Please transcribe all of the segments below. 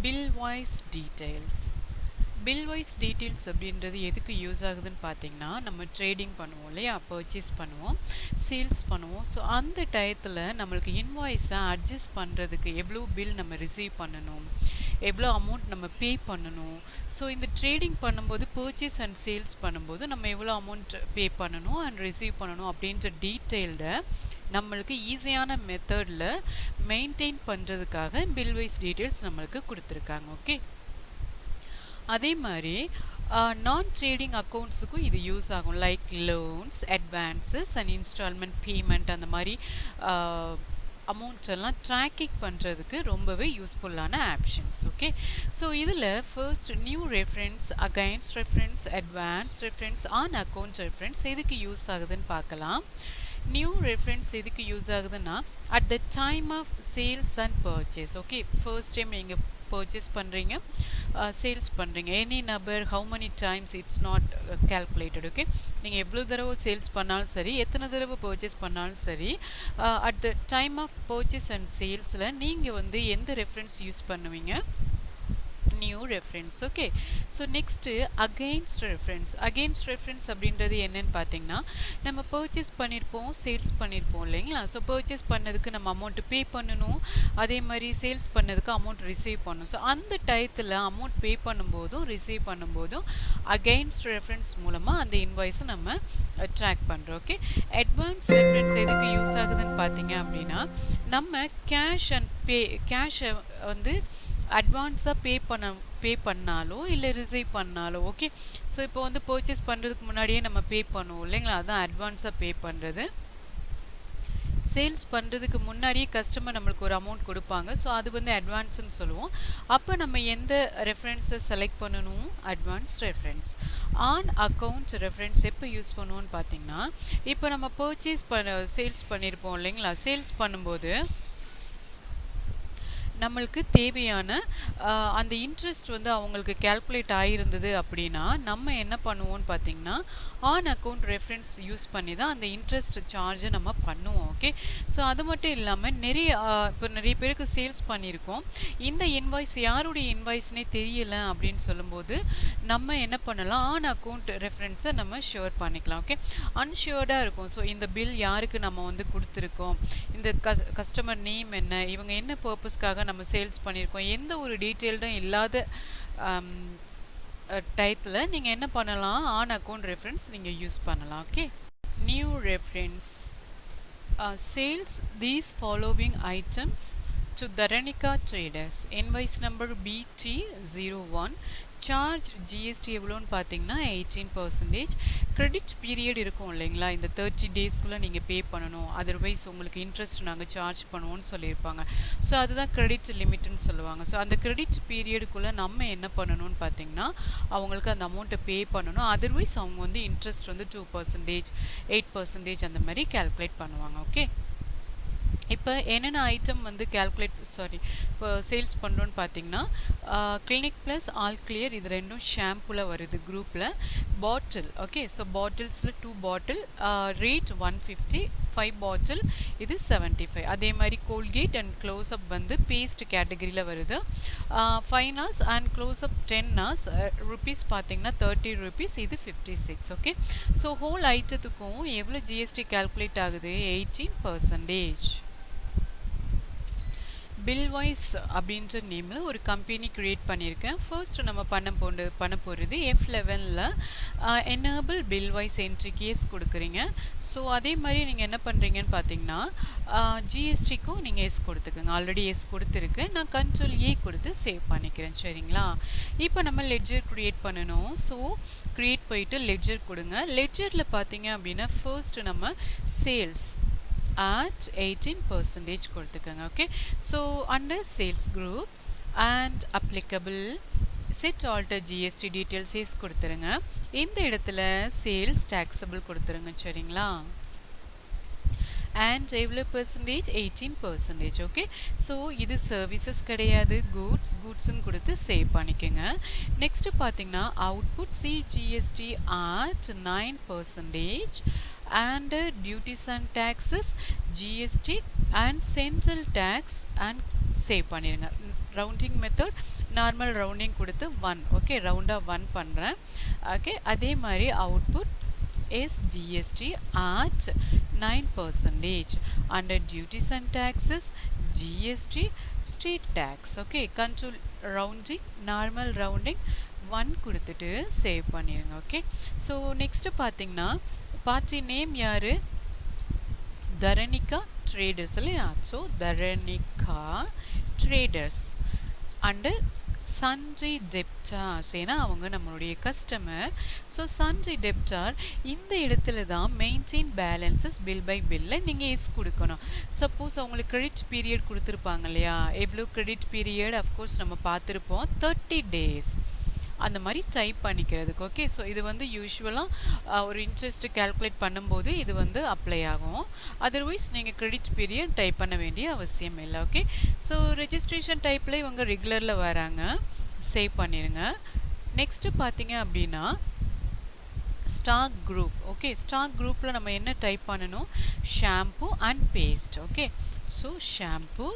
bill wise details. Bill wise details அப்படின்றது எதுக்கு use ஆகுதுன்னு பார்த்தீங்கன்னா, நம்ம ட்ரேடிங் பண்ணுவோம் இல்லையா, பர்ச்சேஸ் பண்ணுவோம், சேல்ஸ் பண்ணுவோம். ஸோ அந்த டயத்தில் நம்மளுக்கு இன்வாய்ஸை அட்ஜஸ்ட் பண்ணுறதுக்கு எவ்வளோ பில் நம்ம ரிசீவ் பண்ணணும், எவ்வளோ அமௌண்ட் நம்ம பே பண்ணணும். ஸோ இந்த ட்ரேடிங் பண்ணும்போது பர்ச்சேஸ் அண்ட் சேல்ஸ் பண்ணும்போது நம்ம எவ்வளோ அமௌண்ட் பே பண்ணணும் அண்ட் ரிசீவ் பண்ணணும் அப்படின்ற டீட்டெயில்டை நம்மளுக்கு ஈஸியான மெத்தடில் மெயின்டைன் பண்ணுறதுக்காக பில் வைஸ் டீட்டெயில்ஸ் நம்மளுக்கு கொடுத்துருக்காங்க. ஓகே, அதே மாதிரி நான் ட்ரேடிங் அக்கௌண்ட்ஸுக்கும் இது யூஸ் ஆகும். Like loans, advances and instalment payment, அந்த மாதிரி அமௌண்ட்ஸ் எல்லாம் ட்ராக்கிங் பண்ணுறதுக்கு ரொம்பவே யூஸ்ஃபுல்லான ஆப்ஷன்ஸ். ஓகே, ஸோ இதில் first new reference, against reference, advance reference, on account reference எதுக்கு யூஸ் ஆகுதுன்னு பார்க்கலாம். நியூ ரெஃபரன்ஸ் எதுக்கு யூஸ் ஆகுதுன்னா, at the time of sales and purchase. Okay, first time நீங்கள் பர்ச்சேஸ் பண்ணுறீங்க, சேல்ஸ் பண்ணுறீங்க, any number, how many times, it's not calculated. Okay, நீங்கள் எவ்வளோ தடவை சேல்ஸ் பண்ணாலும் சரி, எத்தனை தடவை பர்ச்சேஸ் பண்ணாலும் சரி, at the time of purchase and சேல்ஸில் நீங்கள் வந்து எந்த ரெஃபரன்ஸ் யூஸ் பண்ணுவீங்க? New reference. Okay, so next against reference. Against reference அப்படின்றது என்னன்னு பார்த்தீங்கன்னா, நம்ம பர்ச்சேஸ் பண்ணியிருப்போம், சேல்ஸ் பண்ணியிருப்போம் இல்லைங்களா. ஸோ பர்ச்சேஸ் பண்ணதுக்கு நம்ம அமௌண்ட்டு பே பண்ணணும், அதே மாதிரி சேல்ஸ் பண்ணதுக்கு அமௌண்ட் ரிசீவ் பண்ணணும். ஸோ அந்த டயத்தில் அமௌண்ட் பே பண்ணும்போதும் ரிசீவ் பண்ணும்போதும் அகெயின்ஸ்ட் ரெஃபரன்ஸ் மூலமாக அந்த இன்வாய்ஸை நம்ம ட்ராக் பண்ணுறோம். ஓகே, அட்வான்ஸ் ரெஃபரன்ஸ் எதுக்கு யூஸ் ஆகுதுன்னு பார்த்தீங்க அப்படின்னா, நம்ம கேஷை வந்து அட்வான்ஸாக பே பண்ணாலோ இல்லை ரிசீவ் பண்ணாலோ. ஓகே, ஸோ இப்போ வந்து பர்ச்சேஸ் பண்ணுறதுக்கு முன்னாடியே நம்ம பே பண்ணுவோம் இல்லைங்களா, அதுதான் அட்வான்ஸாக பே பண்ணுறது. சேல்ஸ் பண்ணுறதுக்கு முன்னாடியே கஸ்டமர் நம்மளுக்கு ஒரு அமௌண்ட் கொடுப்பாங்க, ஸோ அது வந்து அட்வான்ஸ்ன்னு சொல்லுவோம். அப்போ நம்ம எந்த ரெஃபரன்ஸை செலக்ட் பண்ணணும்? Advance reference. On account reference எப்போ யூஸ் பண்ணுவோன்னு பார்த்தீங்கன்னா, இப்போ நம்ம சேல்ஸ் பண்ணியிருப்போம் இல்லைங்களா, சேல்ஸ் பண்ணும்போது நம்மளுக்கு தேவையான அந்த இன்ட்ரெஸ்ட் வந்து அவங்களுக்கு கேல்குலேட் ஆகிருந்தது அப்படின்னா நம்ம என்ன பண்ணுவோம்னு பார்த்தீங்கன்னா, ஆன் அக்கௌண்ட் ரெஃபரன்ஸ் யூஸ் பண்ணி தான் அந்த இன்ட்ரெஸ்ட் சார்ஜை நம்ம பண்ணுவோம். ஓகே, ஸோ அது மட்டும் இல்லாமல் இப்போ நிறைய பேருக்கு சேல்ஸ் பண்ணியிருக்கோம், இந்த இன்வாய்ஸ் யாருடைய இன்வாய்ஸ்னே தெரியல அப்படின்னு சொல்லும்போது நம்ம என்ன பண்ணலாம், ஆன் அக்கௌண்ட் ரெஃபரன்ஸை நம்ம ஷேர் பண்ணிக்கலாம். ஓகே, அன்ஷியோர்டாக இருக்கும். ஸோ இந்த பில் யாருக்கு நம்ம வந்து கொடுத்துருக்கோம், இந்த கஸ்டமர் நேம் என்ன, இவங்க என்ன பர்பஸ்க்காக நம்ம சேல்ஸ் பண்ணியிருக்கோம், எந்த ஒரு டீட்டெயில்டும் இல்லாத டயத்தில் நீங்கள் என்ன பண்ணலாம், ஆன் அக்கௌண்ட் ரெஃபரன்ஸ் நீங்கள் யூஸ் பண்ணலாம். Okay, new reference. Sales these following items to Dharanika Traders, invoice number BT01, charge GST எவ்வளோன்னு பார்த்தீங்கன்னா 18%. கிரெடிட் பீரியட் இருக்கும் இல்லைங்களா, இந்த 30 டேஸ்க்குள்ளே நீங்கள் பே பண்ணணும், அதர்வைஸ் உங்களுக்கு இன்ட்ரெஸ்ட் நாங்கள் சார்ஜ் பண்ணுவோம்னு சொல்லியிருப்பாங்க. ஸோ அதுதான் கிரெடிட் லிமிட்னு சொல்லுவாங்க. ஸோ அந்த கிரெடிட் பீரியடுக்குள்ளே நம்ம என்ன பண்ணணும்னு பார்த்தீங்கன்னா, அவங்களுக்கு அந்த அமௌண்ட்டை பே பண்ணணும், அதர்வைஸ் அவங்க வந்து இன்ட்ரெஸ்ட் வந்து 2%, 8% அந்த மாதிரி கேல்குலேட் பண்ணுவாங்க. ஓகே, இப்போ என்னென்ன ஐட்டம் வந்து இப்போ சேல்ஸ் பண்ணுறோன்னு பார்த்தீங்கன்னா, கிளினிக் ப்ளஸ் ஆல் கிளியர் இது ரெண்டும் ஷாம்புவில் வருது குரூப்பில். பாட்டில். ஓகே, ஸோ பாட்டில்ஸில் 2 பாட்டில், ரேட் 150, 5 பாட்டில் இது 75. அதே மாதிரி கோல்கேட் அண்ட் க்ளோஸ்அப் வந்து பேஸ்ட் கேட்டகரியில் வருது. 5 hours and close-up 10 hours, rupees பார்த்தீங்கன்னா 30 rupees, இது 56. ஓகே, ஸோ ஹோல் ஐட்டத்துக்கும் எவ்வளோ ஜிஎஸ்டி கேல்குலேட் ஆகுது? 18%. பில்வைஸ் அப்படின்ற நேமில் ஒரு கம்பெனி க்ரியேட் பண்ணியிருக்கேன். ஃபர்ஸ்ட் நம்ம பண்ண போகிறது F11ல் எனேபிள் பில்வைஸ் என்ட்ரி கேஸ் கொடுக்குறீங்க. ஸோ அதே மாதிரி நீங்கள் என்ன பண்ணுறீங்கன்னு பார்த்தீங்கன்னா, ஜிஎஸ்டிக்கும் நீங்கள் எஸ் கொடுத்துக்குங்க. ஆல்ரெடி எஸ் கொடுத்துருக்கு, நான் Ctrl A கொடுத்து சேவ் பண்ணிக்கிறேன். சரிங்களா, இப்போ நம்ம லெட்ஜர் க்ரியேட் பண்ணணும். ஸோ க்ரியேட் போயிட்டு லெட்ஜர் கொடுங்க. லெட்ஜரில் பார்த்தீங்க அப்படின்னா ஃபர்ஸ்ட் நம்ம சேல்ஸ் at 18% கொடுத்துக்கோங்க. Okay, so under sales group and applicable set alter GST details yes கொடுத்துருங்க. இந்த இடத்துல சேல்ஸ் டேக்ஸபிள் கொடுத்துருங்க. சரிங்களா, அண்ட் எவ்வளோ பர்சன்டேஜ்? 18%. ஓகே, ஸோ இது சர்வீசஸ் கிடையாது, கூட்ஸ்ன்னு கொடுத்து சேவ் பண்ணிக்கோங்க. நெக்ஸ்ட்டு பார்த்தீங்கன்னா output CGST at 9%, and duties and taxes, GST and central tax and save பண்ணிடுங்க. ரவுண்டிங் மெத்தட் நார்மல் ரவுண்டிங் கொடுத்து 1 ஓகே ரவுண்டாக 1 பண்ணுறேன். ஓகே அதே மாதிரி output is GST at 9%. Under duties and taxes GST street tax. Okay, control rounding normal rounding 1 கொடுத்துட்டு save பண்ணிடுங்க. Okay so next பார்த்தீங்கன்னா party name யார்? தரணிகா ட்ரேடர்ஸ் இல்லையா? So Dharanika traders under Sanjay debtors, ஏன்னா அவங்க நம்மளுடைய கஸ்டமர். ஸோ சஞ்சய் டெப்டார் இந்த இடத்துல தான் மெயின்டைன் பேலன்சஸ் பில் பை பில்ல நீங்கள் எஸ் கொடுக்கணும். சப்போஸ் அவங்களுக்கு கிரெடிட் பீரியட் கொடுத்துருப்பாங்க இல்லையா? எவ்வளோ கிரெடிட் பீரியட் அஃப்கோர்ஸ் நம்ம பார்த்துருப்போம் 30 days அந்த மாதிரி டைப் பண்ணிக்கிறதுக்கு. ஓகே ஸோ இது வந்து யூஸ்வலாக ஒரு இன்ட்ரெஸ்ட் கேல்குலேட் பண்ணும்போது இது வந்து அப்ளை ஆகும். அதர்வைஸ் நீங்கள் கிரெடிட் பீரியட் டைப் பண்ண வேண்டிய அவசியம் இல்லை. ஓகே ஸோ ரெஜிஸ்ட்ரேஷன் டைப்பில் இவங்க ரெகுலரில் வராங்க. சேவ் பண்ணிடுங்க. நெக்ஸ்ட்டு பார்த்தீங்க அப்படின்னா ஸ்டாக் குரூப். ஓகே ஸ்டாக் குரூப்பில் நம்ம என்ன டைப் பண்ணணும்? Shampoo and paste. Okay so shampoo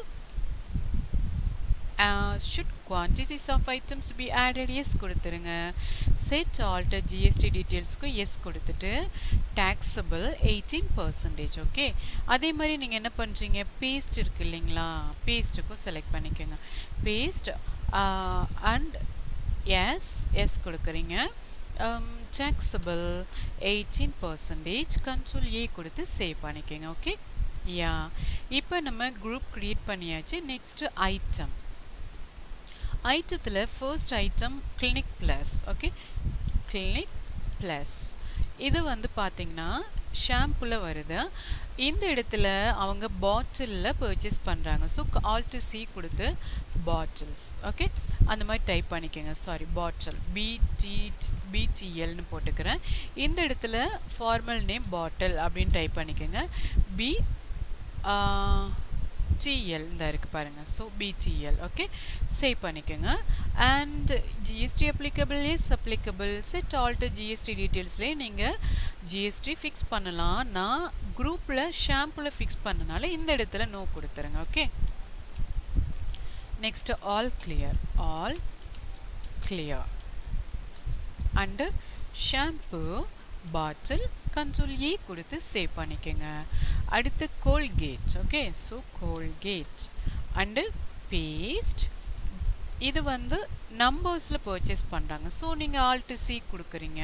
should quantities of items be added? yes கொடுத்துருங்க. set alter GST detailsக்கு yes கொடுத்துட்டு taxable 18%. ஓகே அதே மாதிரி நீங்கள் என்ன பண்ணுறீங்க? பேஸ்ட் இருக்கு இல்லைங்களா? பேஸ்ட்டுக்கும் செலக்ட் பண்ணிக்கோங்க. பேஸ்ட் அண்ட் எஸ் கொடுக்குறீங்க. taxable 18%. கண்ட்ரோல் ஏ கொடுத்து சேவ் பண்ணிக்கோங்க. ஓகே யா இப்போ நம்ம குரூப் க்ரியேட் பண்ணியாச்சு. Next item. ஐட்டத்தில் first item clinic plus. Okay clinic plus இது வந்து பார்த்திங்கன்னா ஷாம்புல வருது. இந்த இடத்துல அவங்க பாட்டிலில் பர்ச்சேஸ் பண்ணுறாங்க. ஸோ ஆல்ட் சி கொடுத்து பாட்டில்ஸ். ஓகே அந்த மாதிரி டைப் பண்ணிக்கோங்க. சாரி பாட்டில் பிடிஎல்னு போட்டுக்கிறேன். இந்த இடத்துல ஃபார்மல் நேம் பாட்டில் அப்படின்னு டைப் பண்ணிக்கோங்க. டிஎல் இந்த இருக்குது பாருங்கள். ஸோ பிடிஎல் ஓகே சேவ் பண்ணிக்கோங்க. And GST applicable is applicable. Set alter GST டீட்டெயில்ஸ்லேயே நீங்கள் ஜிஎஸ்டி ஃபிக்ஸ் பண்ணலாம். நான் குரூப்பில் ஷாம்புவில் ஃபிக்ஸ் பண்ணனால இந்த இடத்துல நோ கொடுத்துருங்க. Okay next all clear under shampoo bottle control A கொடுத்து சேவ் பண்ணிக்கோங்க. அடுத்து Colgate. Okay so Colgate under paste இது வந்து நம்பர்ஸில் பர்ச்சேஸ் பண்ணுறாங்க. ஸோ நீங்கள் ஆல்ட் சி கொடுக்குறீங்க.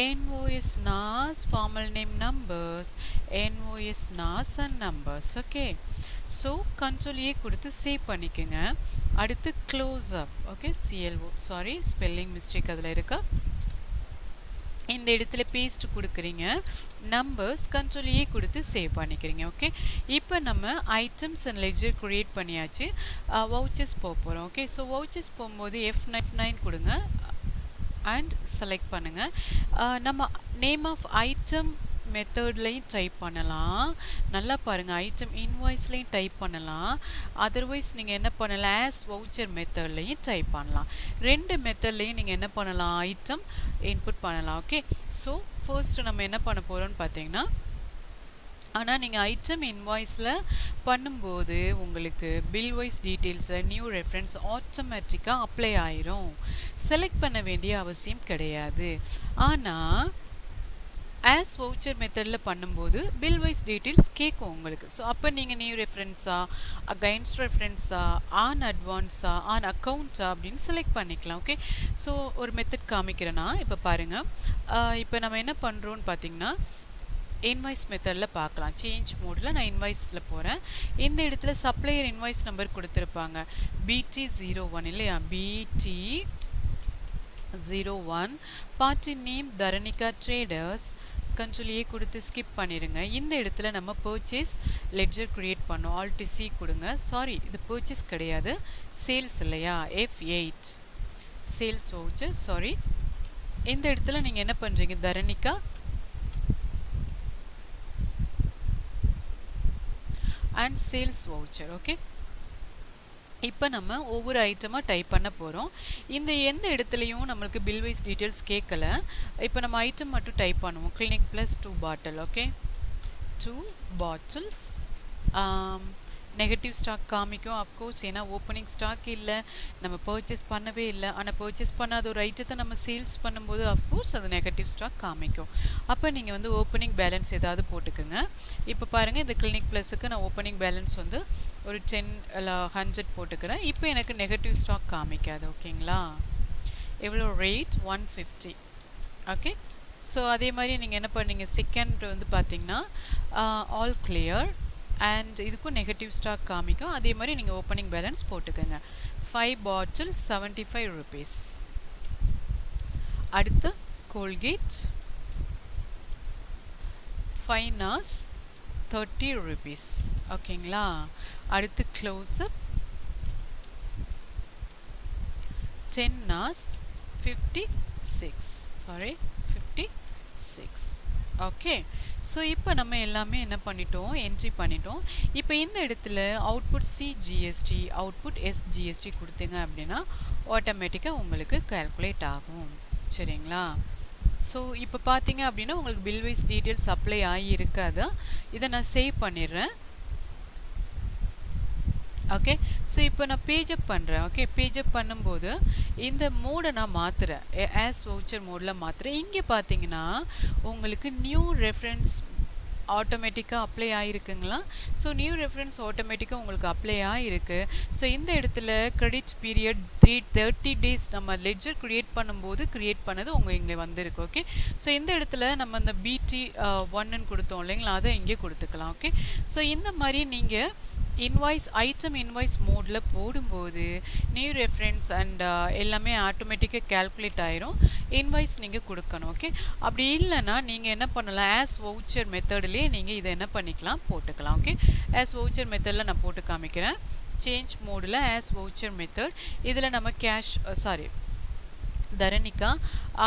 NOS nos formal name numbers NOS nos and numbers. Okay so control A கொடுத்து சேவ் பண்ணிக்கோங்க. அடுத்து close up. Okay CLO sorry spelling mistake அதில் இருக்கா? இந்த இடத்துல பேஸ்ட் கொடுக்குறீங்க. நம்பர்ஸ் கண்ட்ரோல் ஏ கொடுத்து சேவ் பண்ணிக்கிறீங்க. ஓகே இப்போ நம்ம ஐட்டம்ஸ் அண்ட் லெட்ஜர் க்ரியேட் பண்ணியாச்சு. வவுச்சர்ஸ் போக போகிறோம். ஓகே ஸோ வவுச்சர்ஸ் போகும்போது F9 கொடுங்க அண்ட் செலக்ட் பண்ணுங்கள். நம்ம நேம் ஆஃப் ஐட்டம் மெத்தட்லையும் டைப் பண்ணலாம். நல்லா பாருங்கள் ஐட்டம் இன்வாய்ஸ்லையும் டைப் பண்ணலாம். அதர்வைஸ் நீங்கள் என்ன பண்ணலாம்? ஆஸ் வவுச்சர் மெத்தட்லையும் டைப் பண்ணலாம். ரெண்டு மெத்தட்லையும் நீங்கள் என்ன பண்ணலாம்? ஐட்டம் இன்புட் பண்ணலாம். ஓகே ஸோ ஃபர்ஸ்ட்டு நம்ம என்ன பண்ண போகிறோம்னு பார்த்தீங்கன்னா ஆனால் நீங்கள் ஐட்டம் இன்வாய்ஸில் பண்ணும்போது உங்களுக்கு பில் வைஸ் டீட்டெயில்ஸில் நியூ ரெஃபரன்ஸ் ஆட்டோமேட்டிக்காக அப்ளை ஆயிரும். செலக்ட் பண்ண வேண்டிய அவசியம் கிடையாது. ஆனால் ஆஸ் வவுச்சர் மெத்தடில் பண்ணும்போது பில் வைஸ் டீட்டெயில்ஸ் கேட்கும் உங்களுக்கு. ஸோ அப்போ நீங்கள் நியூ ரெஃபரன்ஸா அகைன்ஸ்ட் ரெஃபரன்ஸா ஆன் அட்வான்ஸா ஆன் அக்கௌண்ட்ஸா அப்படின்னு செலக்ட் பண்ணிக்கலாம். ஓகே ஸோ ஒரு மெத்தட் காமிக்கிறேன்னா இப்போ பாருங்கள். இப்போ நம்ம என்ன பண்ணுறோன்னு பார்த்தீங்கன்னா இன்வாய்ஸ் மெத்தடில் பார்க்கலாம். சேஞ்ச் மோடில் நான் இன்வாய்ஸில் போகிறேன். இந்த இடத்துல சப்ளையர் இன்வாய்ஸ் நம்பர் கொடுத்துருப்பாங்க BT01 இல்லையா? BT01 party name Dharanika traders control A கொடுத்து ஸ்கிப் பண்ணிடுங்க. இந்த இடத்துல நம்ம பர்ச்சேஸ் லெட்ஜர் க்ரியேட் பண்ணோம். ஆல்ட் சி கொடுங்க. சாரி இது பர்ச்சேஸ் கிடையாது சேல்ஸ் இல்லையா? F8 sales voucher. சாரி இந்த இடத்துல நீங்கள் என்ன பண்ணுறீங்க? Dharanika and sales voucher. Okay இப்போ நம்ம ஒவ்வொரு ஐட்டமாக டைப் பண்ண போகிறோம். இந்த எந்த இடத்துலையும் நம்மளுக்கு பில் வைஸ் டீட்டெயில்ஸ் கேட்கல. இப்போ நம்ம ஐட்டம் மட்டும் டைப் பண்ணுவோம். Clinic plus 2 bottle. Okay 2 bottles. Negative stock காமிக்கும் அஃப்கோர்ஸ். ஏன்னா ஓப்பனிங் ஸ்டாக் இல்லை, நம்ம பர்ச்சேஸ் பண்ணவே இல்லை. ஆனால் பர்ச்சேஸ் பண்ணாத ஒரு ஐட்டத்தை நம்ம சேல்ஸ் பண்ணும்போது அஃப்கோர்ஸ் அது நெகட்டிவ் ஸ்டாக் காமிக்கும். அப்போ நீங்கள் வந்து ஓப்பனிங் பேலன்ஸ் ஏதாவது போட்டுக்குங்க. இப்போ பாருங்கள், இந்த கிளினிக் ப்ளஸுக்கு நான் ஓப்பனிங் பேலன்ஸ் வந்து ஒரு 10 இல்லை 100 போட்டுக்கிறேன். இப்போ எனக்கு நெகட்டிவ் ஸ்டாக் காமிக்காது. ஓகேங்களா? எவ்வளோ ரேட்? 150. ஓகே. ஸோ அதே மாதிரி நீங்கள் என்ன பண்ணீங்க, செகண்ட் வந்து பார்த்தீங்கன்னா ஆல் கிளியர் அண்ட் இதுக்கும் நெகட்டிவ் ஸ்டாக் காமிக்கும். அதே மாதிரி நீங்கள் ஓப்பனிங் பேலன்ஸ் போட்டுக்கோங்க. 5 பாட்டில் 75 rupees. அடுத்து கோல்கேட் 5 nars 30 rupees. ஓகேங்களா? அடுத்து க்ளோஸ்அப் 10 nars 56. ஓகே. ஸோ இப்போ நம்ம எல்லாமே என்ன பண்ணிட்டோம், என்ட்ரி பண்ணிட்டோம். இப்போ இந்த இடத்துல அவுட்புட் சிஜிஎஸ்டி, அவுட்புட் எஸ்ஜிஎஸ்டி கொடுத்தீங்க அப்படின்னா ஆட்டோமேட்டிக்காக உங்களுக்கு கால்குலேட் ஆகும். சரிங்களா? ஸோ இப்போ பார்த்தீங்க அப்படின்னா உங்களுக்கு பில் வைஸ் டீட்டெயில்ஸ் அப்ளை ஆகி இருக்காது. இதை நான் சேவ் பண்ணிடுறேன். ஓகே. ஸோ இப்போ நான் பேஜப் பண்ணுறேன். ஓகே. பேஜப் பண்ணும்போது இந்த மோடை நான் மாற்றுறேன், ஆஸ் வவுச்சர் மோடில் மாற்றுறேன். இங்கே பார்த்தீங்கன்னா உங்களுக்கு நியூ ரெஃபரன்ஸ் ஆட்டோமேட்டிக்காக அப்ளை ஆகிருக்குங்களா? ஸோ நியூ ரெஃபரன்ஸ் ஆட்டோமேட்டிக்காக உங்களுக்கு அப்ளை ஆகிருக்கு. ஸோ இந்த இடத்துல கிரெடிட்ஸ் பீரியட் 30 days நம்ம லெட்ஜர் க்ரியேட் பண்ணும்போது க்ரியேட் பண்ணது உங்கள் இங்கே வந்திருக்கு. ஓகே. ஸோ இந்த இடத்துல நம்ம இந்த BT 1ன்னு கொடுத்தோம் இல்லைங்களா, அதை இங்கே கொடுத்துக்கலாம். ஓகே. ஸோ இந்த மாதிரி நீங்கள் இன்வாய்ஸ் ஐட்டம் இன்வாய்ஸ் மோடில் போடும்போது நியூ ரெஃபரன்ஸ் அண்ட் எல்லாமே ஆட்டோமேட்டிக்காக கால்குலேட் ஆயிரும். இன்வாய்ஸ் நீங்கள் கொடுக்கணும். ஓகே. அப்படி இல்லைன்னா நீங்கள் என்ன பண்ணலாம், ஆஸ் வவுச்சர் மெத்தட்லேயே நீங்கள் இதை என்ன பண்ணிக்கலாம், போட்டுக்கலாம். ஓகே. ஆஸ் வவுச்சர் மெத்தடில் நான் போட்டு காமிக்கிறேன். சேஞ்ச் மோடில் ஆஸ் வவுச்சர் மெத்தட், இதில் நம்ம தரணிக்கா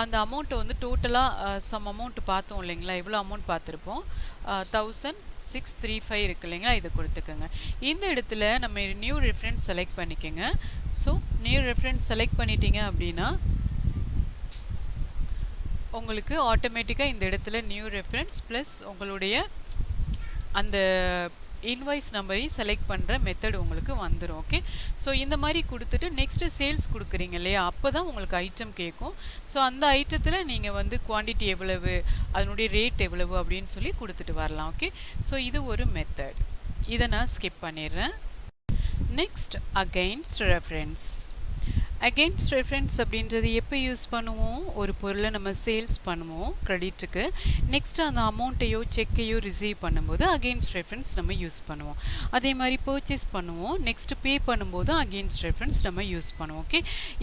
அந்த அமௌண்ட்டை வந்து டோட்டலாக சம் அமௌண்ட் பார்த்தோம் இல்லைங்களா, எவ்வளோ அமௌண்ட் பார்த்துருப்போம், 1635 இருக்கு இல்லைங்களா, இதை கொடுத்துக்கோங்க. இந்த இடத்துல நம்ம நியூ ரெஃபரன்ஸ் செலக்ட் பண்ணிக்கோங்க. ஸோ நியூ ரெஃபரன்ஸ் செலக்ட் பண்ணிட்டீங்க அப்படின்னா உங்களுக்கு ஆட்டோமேட்டிக்காக இந்த இடத்துல நியூ ரெஃபரன்ஸ் ப்ளஸ் உங்களுடைய அந்த இன்வாய்ஸ் நம்பரையும் செலக்ட் பண்ணுற மெத்தட் உங்களுக்கு வந்துடும். ஓகே. ஸோ இந்த மாதிரி கொடுத்துட்டு நெக்ஸ்ட்டு சேல்ஸ் கொடுக்குறீங்க இல்லையா, அப்போ தான் உங்களுக்கு ஐட்டம் கேட்கும். ஸோ அந்த ஐட்டத்தில் நீங்கள் வந்து குவான்டிட்டி எவ்வளவு, அதனுடைய ரேட் எவ்வளவு அப்படின்னு சொல்லி கொடுத்துட்டு வரலாம். ஓகே. ஸோ இது ஒரு மெத்தட். இதை நான் ஸ்கிப் பண்ணிடுறேன். Next against reference. Against reference அப்படின்றது எப்போ யூஸ் பண்ணுவோம், ஒரு பொருளை நம்ம சேல்ஸ் பண்ணுவோம் கிரெடிட்டுக்கு, நெக்ஸ்ட்டு அந்த அமௌண்ட்டையோ செக்கையோ ரிசீவ் பண்ணும்போது அகெயின்ஸ்ட் ரெஃபரன்ஸ் நம்ம யூஸ் பண்ணுவோம். அதே மாதிரி பர்ச்சேஸ் பண்ணுவோம், நெக்ஸ்ட்டு பே பண்ணும்போது அகெயின்ஸ்ட் ரெஃபரன்ஸ் நம்ம யூஸ் பண்ணுவோம். ஓகே.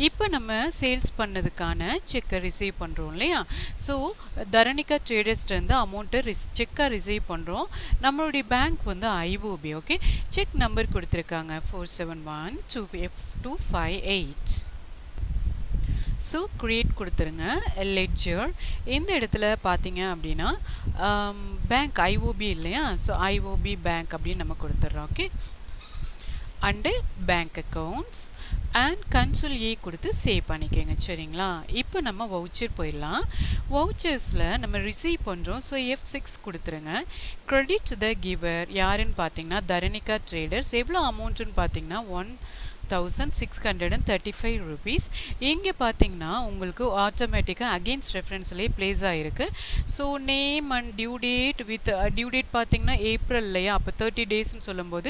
இப்போ நம்ம சேல்ஸ் பண்ணதுக்கான செக்கை ரிசீவ் பண்ணுறோம் இல்லையா, ஸோ தரணிகா ட்ரேடர்ஸ்லேருந்து அமௌண்ட்டை செக்காக ரிசீவ் பண்ணுறோம். நம்மளுடைய பேங்க் வந்து IOB. ஓகே. செக் நம்பர் கொடுத்துருக்காங்க 4712F258. ஸோ க்ரியேட் கொடுத்துருங்க லெட்ஜர். இந்த இடத்துல பார்த்தீங்க அப்படின்னா பேங்க் IOB இல்லையா, ஸோ IOB பேங்க் அப்படின்னு நம்ம கொடுத்துட்றோம். Okay. And bank accounts and control A கொடுத்து சேவ் பண்ணிக்கோங்க. சரிங்களா? இப்போ நம்ம வவுச்சர் போயிடலாம். வவுச்சர்ஸில் நம்ம ரிசீவ் பண்ணுறோம். ஸோ F6 கொடுத்துருங்க. கிரெடிட் த கிவர் யாருன்னு பார்த்தீங்கன்னா தரணிகா ட்ரேடர்ஸ். எவ்வளோ அமௌண்ட்டுன்னு பார்த்தீங்கன்னா 1635 rupees. இங்கே பார்த்தீங்கன்னா உங்களுக்கு ஆட்டோமேட்டிக்காக அகெயின்ஸ்ட் ரெஃபரன்ஸ்லேயே ப்ளேஸ் ஆகிருக்கு. So name and due date with due date பார்த்தீங்கன்னா ஏப்ரல் இல்லையா, அப்போ 30 daysன்னு சொல்லும்போது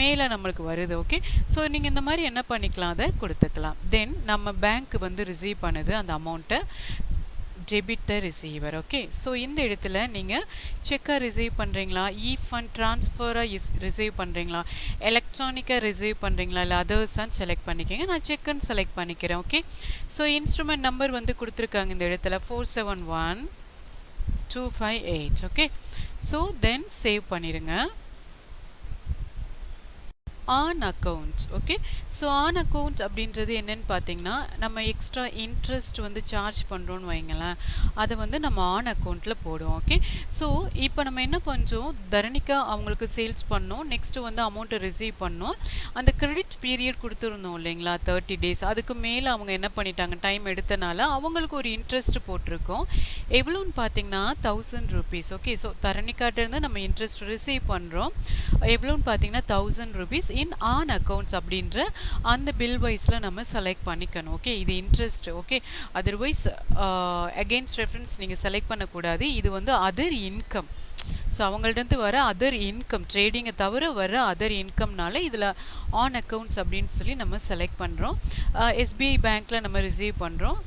மேலே நம்மளுக்கு வருது. ஓகே. ஸோ நீங்கள் இந்த மாதிரி என்ன பண்ணிக்கலாம், அதை கொடுத்துக்கலாம். தென் நம்ம பேங்க் வந்து ரிசீவ் பண்ணுது அந்த அமௌண்ட்டை, debit the receiver. Okay. So இந்த இடத்துல நீங்கள் செக்காக ரிசீவ் பண்ணுறீங்களா, ஃபண்ட் ட்ரான்ஸ்ஃபராக ரிசீவ் பண்ணுறீங்களா, எலக்ட்ரானிக்காக ரிசீவ் பண்ணுறீங்களா, இல்லை அதர்ஸான்னு செலக்ட் பண்ணிக்கோங்க. நான் செக்குன்னு செலக்ட் பண்ணிக்கிறேன். ஓகே. ஸோ இன்ஸ்ட்ருமெண்ட் நம்பர் வந்து கொடுத்துருக்காங்க இந்த இடத்துல 471258. ஓகே. ஸோ தென் சேவ் பண்ணிடுங்க. On accounts. Okay, so on account அப்படின்றது என்னன்னு பார்த்தீங்கன்னா, நம்ம எக்ஸ்ட்ரா இன்ட்ரெஸ்ட் வந்து சார்ஜ் பண்ணுறோன்னு வைங்களேன், அதை வந்து நம்ம ஆன் அக்கௌண்ட்டில் போடுவோம். ஓகே, ஸோ இப்போ நம்ம என்ன பண்ணுறோம், தரணிக்கா அவங்களுக்கு சேல்ஸ் பண்ணோம், நெக்ஸ்ட்டு வந்து அமௌண்ட்டை ரிசீவ் பண்ணோம். அந்த கிரெடிட் பீரியட் கொடுத்துருந்தோம் இல்லைங்களா, 30 days, அதுக்கு மேலே அவங்க என்ன பண்ணிட்டாங்க, டைம் எடுத்தனால அவங்களுக்கு ஒரு இன்ட்ரெஸ்ட் போட்டிருக்கோம். எவ்வளோன்னு பார்த்தீங்கன்னா 1000 rupees. ஓகே, ஸோ தரணிக்காட்டிருந்து நம்ம இன்ட்ரெஸ்ட் ரிசீவ் பண்ணுறோம். எவ்வளோன்னு பார்த்தீங்கன்னா 1000 rupees இன் ஆன் அக்கௌண்ட்ஸ் அப்படின்ற அந்த பில் வைஸில் நம்ம செலக்ட் பண்ணிக்கணும். ஓகே, இது interest. Okay, otherwise against reference நீங்கள் செலக்ட் பண்ணக்கூடாது. இது வந்து அதர் இன்கம். ஸோ அவங்கள்ட்ட வர அதர் இன்கம், ட்ரேடிங்கை தவிர வர அதர் இன்கம்னால இதில் ஆன் அக்கௌண்ட்ஸ் அப்படின்னு சொல்லி நம்ம செலக்ட் பண்ணுறோம். எஸ்பிஐ பேங்க்கில் நம்ம ரிசீவ் பண்ணுறோம்.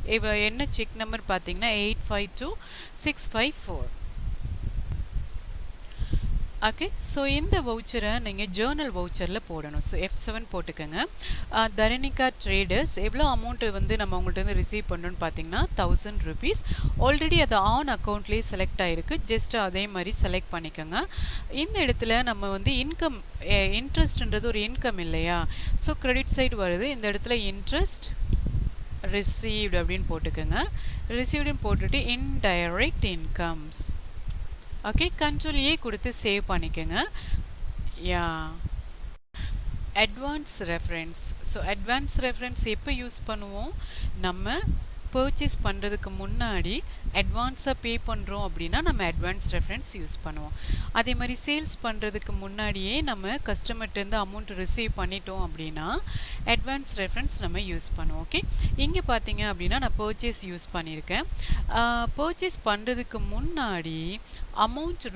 என்ன செக் நம்பர் பார்த்தீங்கன்னா 852654. ஓகே, ஸோ இந்த வவுச்சரை நீங்கள் ஜேர்னல் வவுச்சரில் போடணும். ஸோ F7 போட்டுக்கோங்க. தரணிகா ட்ரேடர்ஸ் எவ்வளோ அமௌண்ட்டு வந்து நம்ம அவங்கள்ட்ட ரிசீவ் பண்ணுறோன்னு பார்த்தீங்கன்னா 1000 rupees. ஆல்ரெடி அது ஆன் அக்கௌண்ட்லேயே செலக்ட் ஆகிருக்கு. ஜஸ்ட் அதே மாதிரி செலக்ட் பண்ணிக்கோங்க. இந்த இடத்துல நம்ம வந்து இன்கம், இன்ட்ரெஸ்ட்ன்றது ஒரு இன்கம் இல்லையா, ஸோ கிரெடிட் சைடு வருது. இந்த இடத்துல இன்ட்ரெஸ்ட் ரிசீவ்டு அப்படின்னு போட்டுக்கோங்க. ரிசீவ்டுன்னு போட்டுட்டு indirect incomes. Okay, control A கொடுத்து சேவ் பண்ணிக்கோங்க. Yeah, advance reference. So advance reference எப்போ யூஸ் பண்ணுவோம், நம்ம பர்ச்சேஸ் பண்ணுறதுக்கு முன்னாடி அட்வான்ஸாக பே பண்ணுறோம் அப்படின்னா நம்ம அட்வான்ஸ் ரெஃபரன்ஸ் யூஸ் பண்ணுவோம். அதே மாதிரி சேல்ஸ் பண்ணுறதுக்கு முன்னாடியே நம்ம கஸ்டமர்கிட்டருந்து அமௌண்ட் ரிசீவ் பண்ணிட்டோம் அப்படின்னா அட்வான்ஸ் ரெஃபரன்ஸ் நம்ம யூஸ் பண்ணுவோம். ஓகே, இங்கே பார்த்தீங்க அப்படின்னா நான் பர்ச்சேஸ் யூஸ் பண்ணியிருக்கேன். பர்ச்சேஸ் பண்ணுறதுக்கு முன்னாடி amount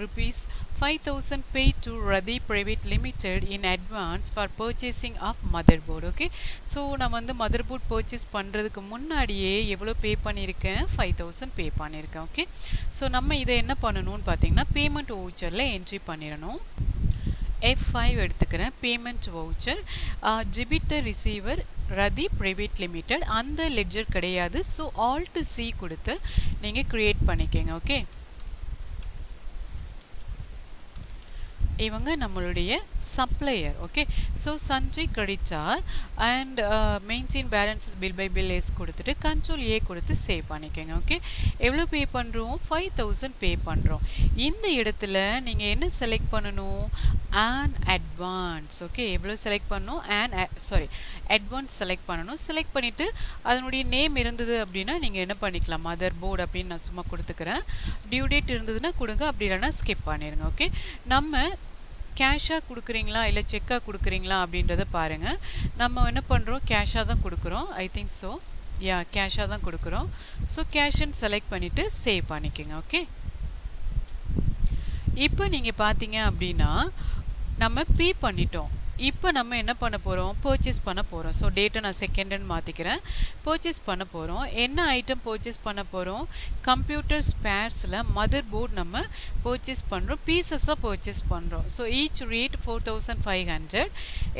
₹5000 paid to Radhi Private Limited in advance for purchasing of motherboard. Okay, so நான் வந்து மதர்போர்ட் பர்ச்சேஸ் பண்ணுறதுக்கு முன்னாடியே எவ்வளோ பே பண்ணியிருக்கேன், 5000 பே பண்ணியிருக்கேன். ஓகே, ஸோ நம்ம இதை என்ன பண்ணணும்னு பார்த்தீங்கன்னா பேமெண்ட் வவுச்சரில் என்ட்ரி பண்ணிடணும். F5 எடுத்துக்கிறேன். Payment voucher, debit the receiver Rathi private limited, அந்த லெட்ஜர் கிடையாது. ஸோ Alt C கொடுத்து நீங்கள் க்ரியேட் பண்ணிக்கோங்க. ஓகே, இவங்க நம்மளுடைய supplier. Okay, so Sanjay creditor and maintain balances bill by bill yes கொடுத்துட்டு கண்ட்ரோல் ஏ கொடுத்து சேவ் பண்ணிக்கோங்க. ஓகே, எவ்வளோ பே பண்ணுறோம், 5000 பே பண்ணுறோம். இந்த இடத்துல நீங்கள் என்ன செலக்ட் பண்ணணும், ஆன் அட்வான்ஸ். ஓகே, எவ்வளோ செலக்ட் பண்ணணும், அட்வான்ஸ் செலக்ட் பண்ணணும். செலக்ட் பண்ணிவிட்டு அதனுடைய நேம் இருந்தது அப்படின்னா நீங்கள் என்ன பண்ணிக்கலாம், மதர் போர்டு அப்படின்னு நான் சும்மா கொடுத்துக்கிறேன். டியூ டேட் இருந்ததுன்னா கொடுங்க, அப்படி இல்லைன்னா ஸ்கிப் பண்ணிடுங்க. ஓகே, நம்ம கேஷாக கொடுக்குறீங்களா இல்லை செக்காக கொடுக்குறீங்களா அப்படின்றத பாருங்கள். நம்ம என்ன பண்ணுறோம், கேஷாக தான் கொடுக்குறோம். ஐ திங்க் ஸோ, யா, கேஷாக தான் கொடுக்குறோம். ஸோ கேஷுன்னு செலக்ட் பண்ணிவிட்டு சேவ் பண்ணிக்கோங்க. ஓகே, இப்போ நீங்கள் பார்த்தீங்க அப்படின்னா நம்ம பே பண்ணிட்டோம். இப்போ நம்ம என்ன பண்ண போகிறோம், பர்ச்சேஸ் பண்ண போகிறோம். ஸோ டேட்டை நான் செகண்டுன்னு மாற்றிக்கிறேன். பர்ச்சேஸ் பண்ண போகிறோம். என்ன ஐட்டம் பர்ச்சேஸ் பண்ண போகிறோம், கம்ப்யூட்டர் ஸ்பேர்ஸில் மதர் போர்டு நம்ம பர்ச்சேஸ் பண்ணுறோம், பீசஸாக பர்ச்சேஸ் பண்ணுறோம். So each rate 4500.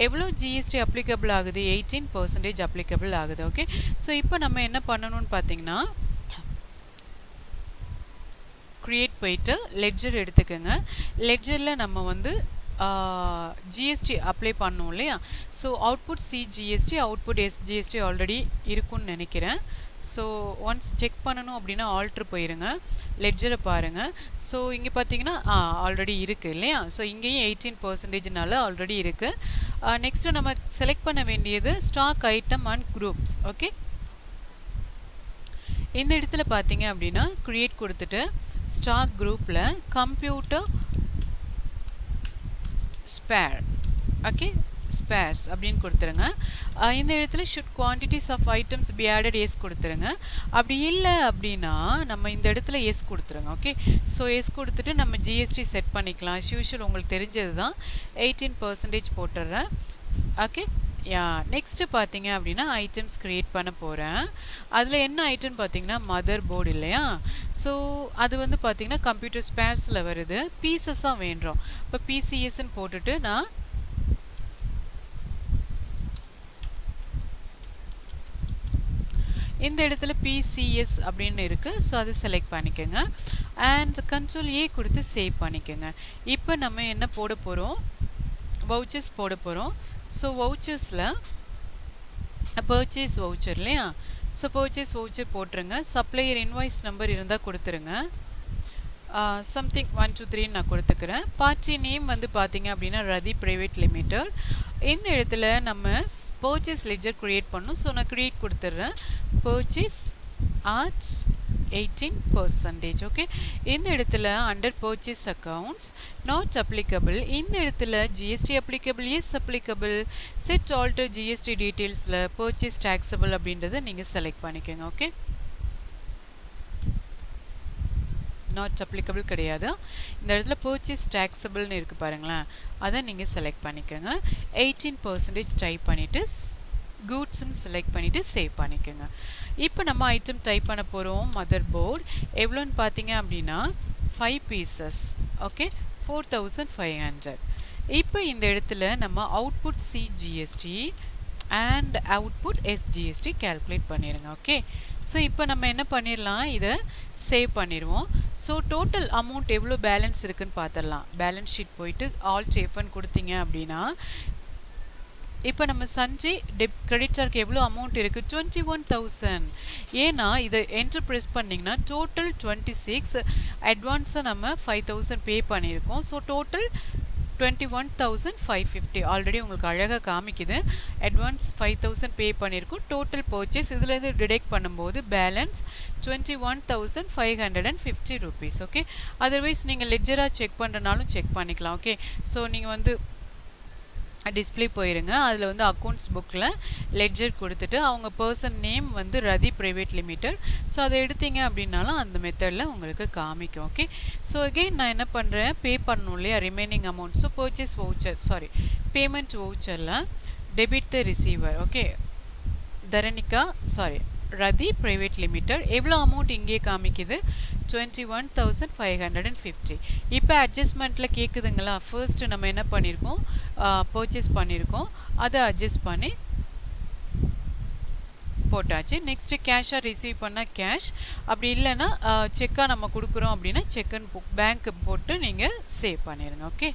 எவ்வளோ ஜிஎஸ்டி அப்ளிகபிள் ஆகுது, 18% அப்ளிகபிள் ஆகுது. ஓகே, ஸோ இப்போ நம்ம என்ன பண்ணணும்னு பார்த்தீங்கன்னா க்ரியேட் போயிட்டு லெட்ஜர் எடுத்துக்கோங்க. லெட்ஜரில் நம்ம வந்து ஜிஎஸ்டி அப்ளை பண்ணோம் இல்லையா, so output C GST, output S GST already இருக்குன்னு நினைக்கிறேன். ஸோ ஒன்ஸ் செக் பண்ணணும் அப்படின்னா ஆல்ட்ரு போயிருங்க, லெட்ஜரை பாருங்கள். ஸோ இங்கே பார்த்தீங்கன்னா ஆல்ரெடி இருக்குது இல்லையா, ஸோ இங்கேயும் 18%னால ஆல்ரெடி இருக்குது. நெக்ஸ்ட்டு நம்ம செலக்ட் பண்ண வேண்டியது stock item and groups. Okay, இந்த இடத்துல பார்த்தீங்க அப்படின்னா க்ரியேட் கொடுத்துட்டு ஸ்டாக் குரூப்பில் கம்ப்யூட்டர் ஸ்பேர், ஓகே, ஸ்பேர்ஸ் அப்படின்னு கொடுத்துருங்க. இந்த இடத்துல should quantities of items be added yes கொடுத்துருங்க. அப்படி இல்லை அப்படின்னா நம்ம இந்த இடத்துல எஸ் கொடுத்துருங்க. ஓகே, ஸோ எஸ் கொடுத்துட்டு நம்ம ஜிஎஸ்டி செட் பண்ணிக்கலாம். யூஷுவல் உங்களுக்கு தெரிஞ்சது தான், 18% போட்டுடுறேன். ஓகே, யா, நெக்ஸ்ட்டு பார்த்தீங்க அப்படின்னா ஐட்டம்ஸ் க்ரியேட் பண்ண போகிறேன். அதில் என்ன ஐட்டம்னு பார்த்தீங்கன்னா மதர் போர்டு இல்லையா, ஸோ அது வந்து பார்த்தீங்கன்னா கம்ப்யூட்டர் ஸ்பேர்ஸில் வருது, பீசஸாக வேண்டுறோம். இப்போ பிசிஎஸ்ன்னு போட்டுட்டு நான் இந்த இடத்துல பிசிஎஸ் அப்படின்னு இருக்குது. ஸோ அது செலக்ட் பண்ணிக்கோங்க அண்ட் கண்ட்ரோல் ஏ கொடுத்து சேவ் பண்ணிக்கோங்க. இப்போ நம்ம என்ன போட போகிறோம், வவுச்சர்ஸ் போட போகிறோம். ஸோ வவுச்சர்ஸில் பர்ச்சேஸ் வவுச்சர் இல்லையா, ஸோ பர்ச்சேஸ் வவுச்சர் போட்டுருங்க. சப்ளையர் இன்வாய்ஸ் நம்பர் இருந்தால் கொடுத்துருங்க. சம்திங் 1 2 3 நான் கொடுத்துக்கிறேன். பார்ட்டி நேம் வந்து பார்த்தீங்க அப்படின்னா ரதி ப்ரைவேட் லிமிடெட். இந்த இடத்துல நம்ம பர்ச்சேஸ் லெட்ஜர் க்ரியேட் பண்ணணும். ஸோ நான் க்ரியேட் கொடுத்துட்றேன். Purchase at 18%. ஓகே, இந்த இடத்துல under purchase accounts not applicable. இந்த இடத்துல GST applicable, yes applicable, set alter GST டீட்டெயில்ஸில் பர்ச்சேஸ் டாக்ஸபிள் அப்படின்றத நீங்கள் செலக்ட் பண்ணிக்கோங்க. ஓகே, நாட் அப்ளிகபிள் கிடையாது. இந்த இடத்துல பர்ச்சேஸ் டாக்ஸபிள்னு இருக்குது பாருங்களேன், அதை நீங்கள் செலக்ட் பண்ணிக்கோங்க. 18% டைப் பண்ணிவிட்டு கூட்ஸ்ன்னு செலக்ட் பண்ணிவிட்டு சேவ் பண்ணிக்கோங்க. இப்போ நம்ம ஐட்டம் டைப் பண்ண போகிறோம். மதர் போர்டு எவ்வளோன்னு பார்த்தீங்க அப்படின்னா 5 பீசஸ். ஓகே, 4500. இப்போ இந்த இடத்துல நம்ம output CGST and output SGST calculate பண்ணிடுங்க. ஓகே, ஸோ இப்போ நம்ம என்ன பண்ணிடலாம், இதை சேவ் பண்ணிடுவோம். ஸோ டோட்டல் அமௌண்ட் எவ்வளோ பேலன்ஸ் இருக்குதுன்னு பார்த்துடலாம். பேலன்ஸ் ஷீட் போயிட்டு ஆல் சேஃப்னு கொடுத்தீங்க அப்படின்னா இப்போ நம்ம சஞ்சய் கிரெடிட் சார்க்கு எவ்வளோ அமௌண்ட் இருக்குது, 21,000. ஏன்னா இதை என்ட்ரு ப்ரெஸ் பண்ணிங்கன்னா டோட்டல் 26, அட்வான்ஸாக நம்ம 5,000 பே பண்ணியிருக்கோம். ஸோ டோட்டல் 21,550 ஆல்ரெடி உங்களுக்கு அழகாக காமிக்குது. அட்வான்ஸ் 5,000 பே பண்ணியிருக்கோம். டோட்டல் பர்ச்சேஸ் இதுலேருந்து டிடெக்ட் பண்ணும்போது பேலன்ஸ் 21,550 rupees. ஓகே, அதர்வைஸ் நீங்கள் லெட்ஜராக செக் பண்ணுறனாலும் செக் பண்ணிக்கலாம். ஓகே, ஸோ நீங்கள் வந்து டிஸ்பிளே போயிருங்க. அதில் வந்து அக்கௌண்ட்ஸ் புக்கில் லெட்ஜர் கொடுத்துட்டு அவங்க பர்சன் நேம் வந்து ரதி ப்ரைவேட் லிமிடெட். ஸோ அதை எடுத்தீங்க அப்படின்னாலும் அந்த மெத்தடில் உங்களுக்கு காமிக்கும். ஓகே, ஸோ அகெயின் நான் என்ன பண்ணுறேன், பே பண்ணணும் இல்லையா remaining amount. So purchase voucher payment வவுச்சரில் debit the receiver. Okay, Dharanika Rathi private limited எவ்வளோ அமௌண்ட் இங்கே காமிக்குது, 21,550. இப்போ அட்ஜஸ்ட்மெண்ட்டில் கேட்குதுங்களா, ஃபர்ஸ்ட்டு நம்ம என்ன பண்ணியிருக்கோம், பர்ச்சேஸ் பண்ணியிருக்கோம், அதை அட்ஜஸ்ட் பண்ணி போட்டாச்சு. நெக்ஸ்ட்டு கேஷாக ரிசீவ் பண்ணால் கேஷ், அப்படி இல்லைன்னா செக்காக நம்ம கொடுக்குறோம் அப்படின்னா செக்குன்னு பேங்க்கு போட்டு நீங்கள் சேவ் பண்ணிடுங்க. ஓகே.